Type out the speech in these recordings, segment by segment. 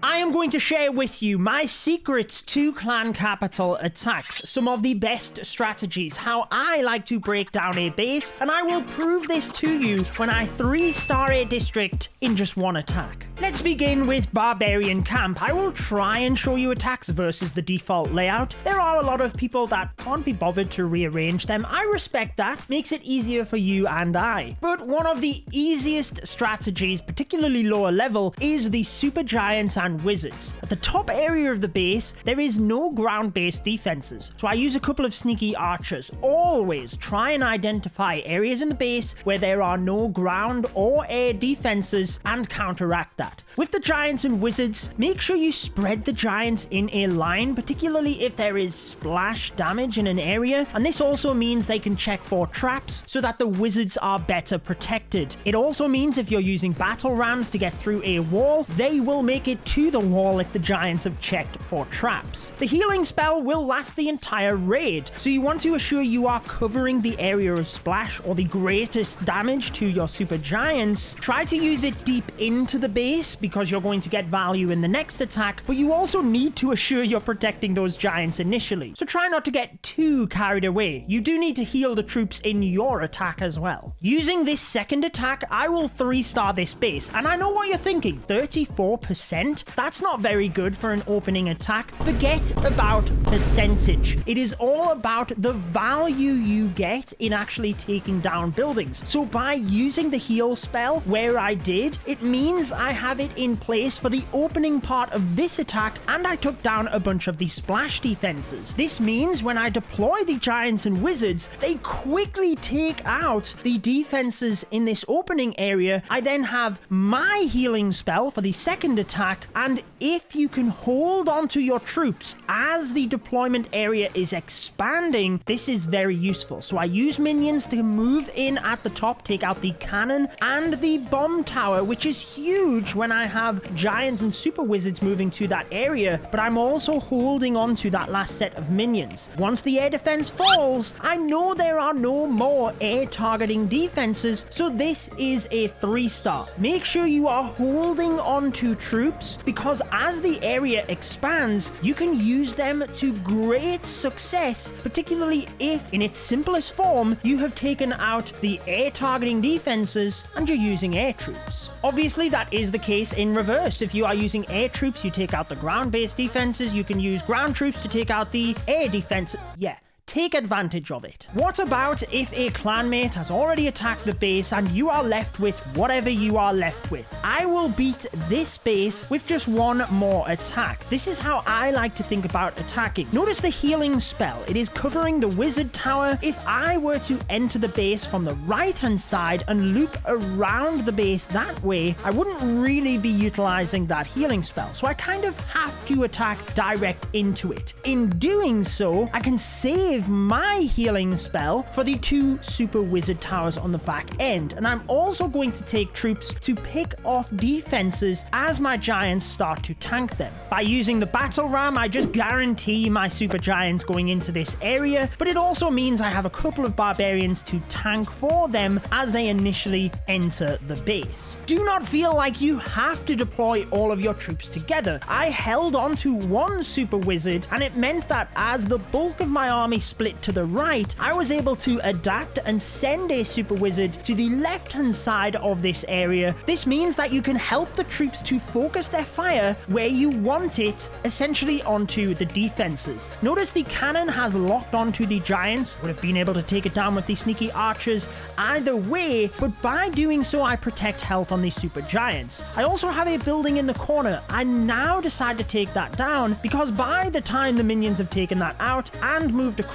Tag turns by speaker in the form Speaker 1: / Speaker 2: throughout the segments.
Speaker 1: I am going to share with you my secrets to clan capital attacks, some of the best strategies, how I like to break down a base, and I will prove this to you when I 3-star a district in just one attack. Let's begin with Barbarian Camp. I will try and show you attacks versus the default layout. There are a lot of people that can't be bothered to rearrange them. I respect that. Makes it easier for you and I. But one of the easiest strategies, particularly lower level, is the Super Giants and Wizards. At the top area of the base, there is no ground-based defenses. So I use a couple of sneaky archers. Always try and identify areas in the base where there are no ground or air defenses and counteract that. With the Giants and Wizards, make sure you spread the Giants in a line, particularly if there is splash damage in an area, and this also means they can check for traps so that the Wizards are better protected. It also means if you're using battle rams to get through a wall, they will make it to the wall if the Giants have checked for traps. The healing spell will last the entire raid, so you want to assure you are covering the area of splash or the greatest damage to your Super Giants. Try to use it deep into the base because you're going to get value in the next attack, but you also need to assure you're protecting those Giants initially. So try not to get too carried away. You do need to heal the troops in your attack as well. Using this second attack, I will 3-star this base, and I know what you're thinking, 34%? That's not very good for an opening attack. Forget about percentage. It is all about the value you get in actually taking down buildings. So by using the heal spell where I did, it means I have it in place for the opening part of this attack, and I took down a bunch of the splash defenses. This means when I deploy the Giants and Wizards, they quickly take out the defenses in this opening area. I then have my healing spell for the second attack, and if you can hold onto your troops as the deployment area is expanding, this is very useful. So I use minions to move in at the top, take out the cannon and the bomb tower, which is huge when I have Giants and Super Wizards moving to that area, but I'm also holding on to that last set of minions. Once the air defense falls, I know there are no more air targeting defenses, so this is a 3-star. Make sure you are holding on to troops, because as the area expands, you can use them to great success, particularly if, in its simplest form, you have taken out the air targeting defenses and you're using air troops. Obviously, that is the case in reverse. If you are using air troops, you take out the ground-based defenses. You can use ground troops to take out the air defense. Yeah. Take advantage of it. What about if a clanmate has already attacked the base and you are left with whatever you are left with? I will beat this base with just one more attack. This is how I like to think about attacking. Notice the healing spell. It is covering the wizard tower. If I were to enter the base from the right-hand side and loop around the base that way, I wouldn't really be utilizing that healing spell. So I kind of have to attack direct into it. In doing so, I can save my healing spell for the 2 super wizard towers on the back end, and I'm also going to take troops to pick off defenses as my Giants start to tank them. By using the battle ram, I just guarantee my Super Giants going into this area, but it also means I have a couple of barbarians to tank for them as they initially enter the base. Do not feel like you have to deploy all of your troops together. I held on to one super wizard, and it meant that as the bulk of my army split to the right, I was able to adapt and send a super wizard to the left-hand side of this area. This means that you can help the troops to focus their fire where you want it, essentially onto the defenses. Notice the cannon has locked onto the Giants. Would have been able to take it down with the sneaky archers either way, but by doing so, I protect health on the Super Giants. I also have a building in the corner. I now decide to take that down because by the time the minions have taken that out and moved across,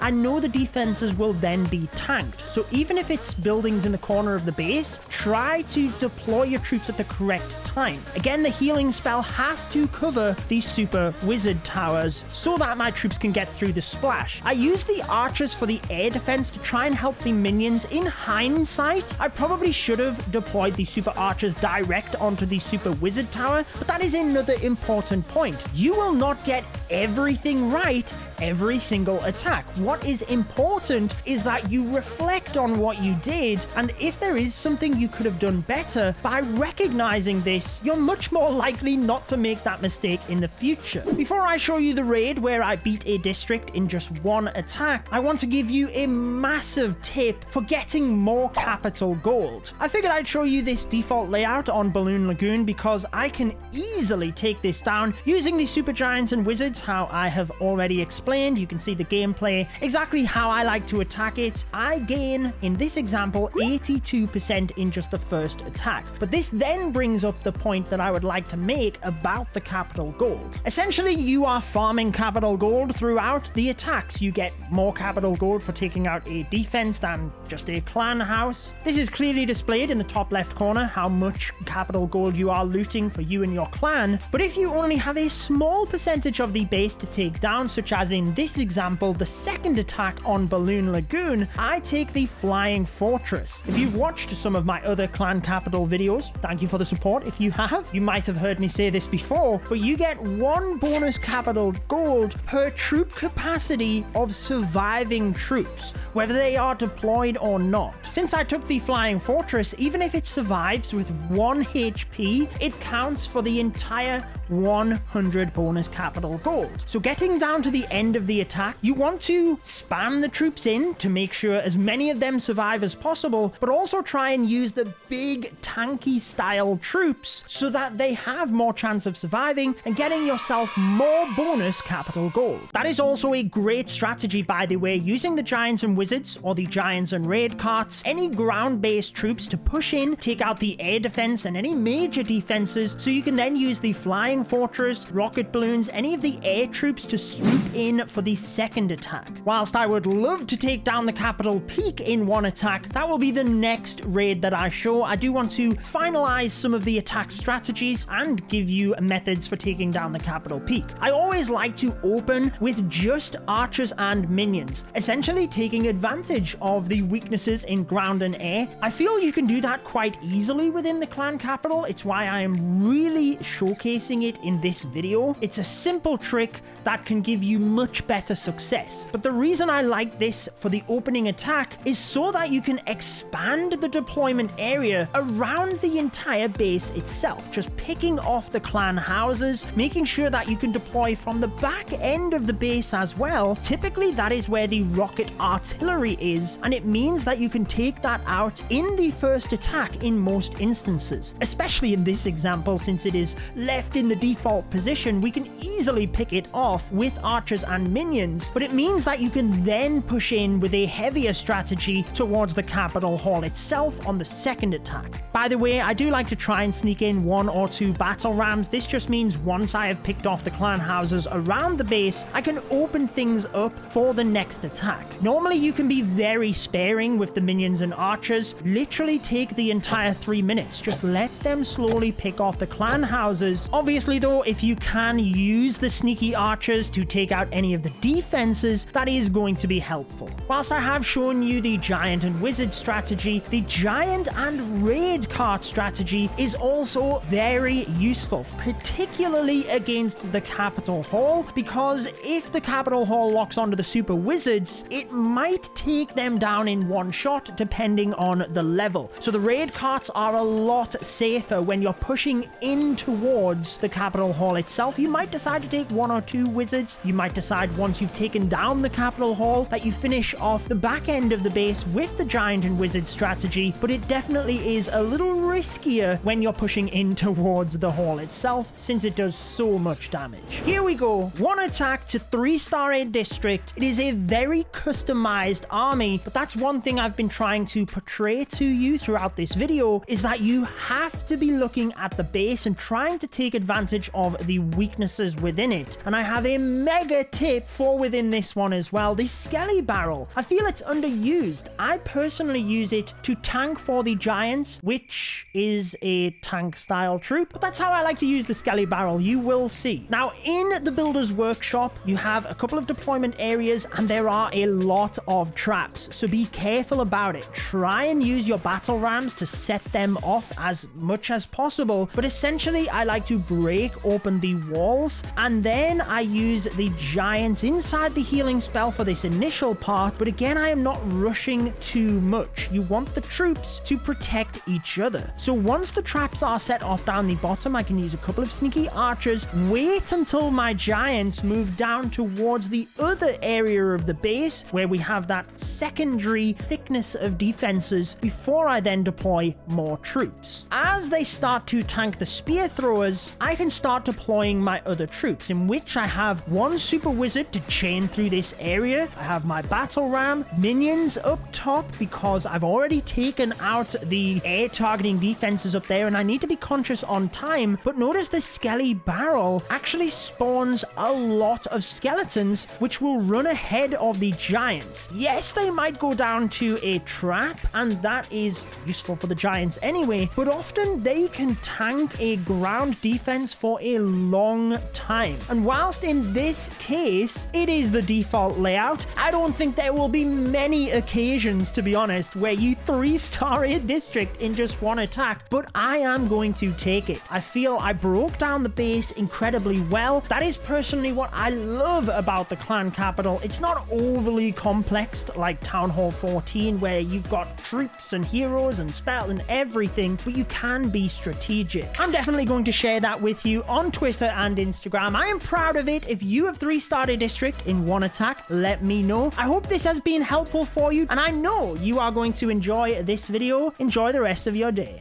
Speaker 1: I know the defenses will then be tanked. So even if it's buildings in the corner of the base, try to deploy your troops at the correct time. Again, the healing spell has to cover these super wizard towers so that my troops can get through the splash. I use the archers for the air defense to try and help the minions. In hindsight, I probably should have deployed the super archers direct onto the super wizard tower, but that is another important point. You will not get everything right every single attack. What is important is that you reflect on what you did, and if there is something you could have done better, by recognizing this, you're much more likely not to make that mistake in the future. Before I show you the raid where I beat a district in just one attack, I want to give you a massive tip for getting more capital gold. I figured I'd show you this default layout on Balloon Lagoon because I can easily take this down using the super giants and wizards, how I have already explained. You can see the gameplay, exactly how I like to attack it. I gain, in this example, 82% in just the first attack. But this then brings up the point that I would like to make about the capital gold. Essentially, you are farming capital gold throughout the attacks. You get more capital gold for taking out a defense than just a clan house. This is clearly displayed in the top left corner, how much capital gold you are looting for you and your clan. But if you only have a small percentage of the base to take down, such as in this example, the second attack on Balloon Lagoon, I take the Flying Fortress. If you've watched some of my other clan capital videos, thank you for the support. If you have, you might have heard me say this before, but you get 1 bonus capital gold per troop capacity of surviving troops, whether they are deployed or not. Since I took the Flying Fortress, even if it survives with 1 HP, it counts for the entire 100 bonus capital gold. So getting down to the end of the attack, you want to spam the troops in to make sure as many of them survive as possible, but also try and use the big tanky style troops so that they have more chance of surviving and getting yourself more bonus capital gold. That is also a great strategy, by the way, using the giants and wizards or the giants and raid carts, any ground-based troops to push in, take out the air defense and any major defenses, so you can then use the Flying Fortress, rocket balloons, any of the air troops to swoop in for the second attack. Whilst I would love to take down the capital peak in one attack, that will be the next raid that I show. I do want to finalize some of the attack strategies and give you methods for taking down the capital peak. I always like to open with just archers and minions, essentially taking advantage of the weaknesses in ground and air. I feel you can do that quite easily within the clan capital. It's why I am really showcasing it in this video. It's a simple trick that can give you much better success. But the reason I like this for the opening attack is so that you can expand the deployment area around the entire base itself, just picking off the clan houses, making sure that you can deploy from the back end of the base as well. Typically, that is where the rocket artillery is, and it means that you can take that out in the first attack in most instances. Especially in this example, since it is left in the default position, we can easily pick it off with archers and minions, but it means that you can then push in with a heavier strategy towards the capital hall itself on the second attack. By the way, I do like to try and sneak in 1 or 2 battle rams. This just means once I have picked off the clan houses around the base, I can open things up for the next attack. Normally you can be very sparing with the minions and archers. Literally take the entire 3 minutes. Just let them slowly pick off the clan houses. Obviously though, if you can use the sneaky archers to take out any of the defenses, that is going to be helpful. Whilst I have shown you the giant and wizard strategy, the giant and raid cart strategy is also very useful, particularly against the capital hall, because if the capital hall locks onto the super wizards, it might take them down in one shot depending on the level. So the raid carts are a lot safer when you're pushing in towards the capital hall itself. You might decide to take 1 or 2 wizards. You might decide once you've taken down the capital hall that you finish off the back end of the base with the giant and wizard strategy, but it definitely is a little riskier when you're pushing in towards the hall itself, since it does so much damage. Here we go, 1 attack to 3-star A district. It is a very customized army, but that's one thing I've been trying to portray to you throughout this video, is that you have to be looking at the base and trying to take advantage of the weaknesses within it. And I have a mega tip for within this one as well, the Skelly Barrel. I feel it's underused. I personally use it to tank for the giants, which is a tank style troop, but that's how I like to use the Skelly Barrel. You will see. Now in the Builder's Workshop, you have a couple of deployment areas and there are a lot of traps, so be careful about it. Try and use your battle rams to set them off as much as possible, but essentially I like to break open the walls and then I use the giant giants inside the healing spell for this initial part, but again, I am not rushing too much. You want the troops to protect each other. So once the traps are set off down the bottom, I can use a couple of sneaky archers, wait until my giants move down towards the other area of the base where we have that secondary thickness of defenses before I then deploy more troops. As they start to tank the spear throwers, I can start deploying my other troops, in which I have one super wizard to chain through this area. I have my battle ram, minions up top because I've already taken out the air targeting defenses up there and I need to be conscious on time. But notice the skelly barrel actually spawns a lot of skeletons which will run ahead of the giants. Yes, they might go down to a trap and that is useful for the giants anyway, but often they can tank a ground defense for a long time. And whilst in this case it is the default layout, I don't think there will be many occasions, to be honest, where you 3-star a district in just one attack, but I am going to take it. I feel I broke down the base incredibly well. That is personally what I love about the clan capital. It's not overly complex like Town Hall 14 where you've got troops and heroes and spell and everything, but you can be strategic. I'm definitely going to share that with you on Twitter and Instagram. I am proud of it. If you have 3-starred a district in one attack, let me know. I hope this has been helpful for you, and I know you are going to enjoy this video. Enjoy the rest of your day.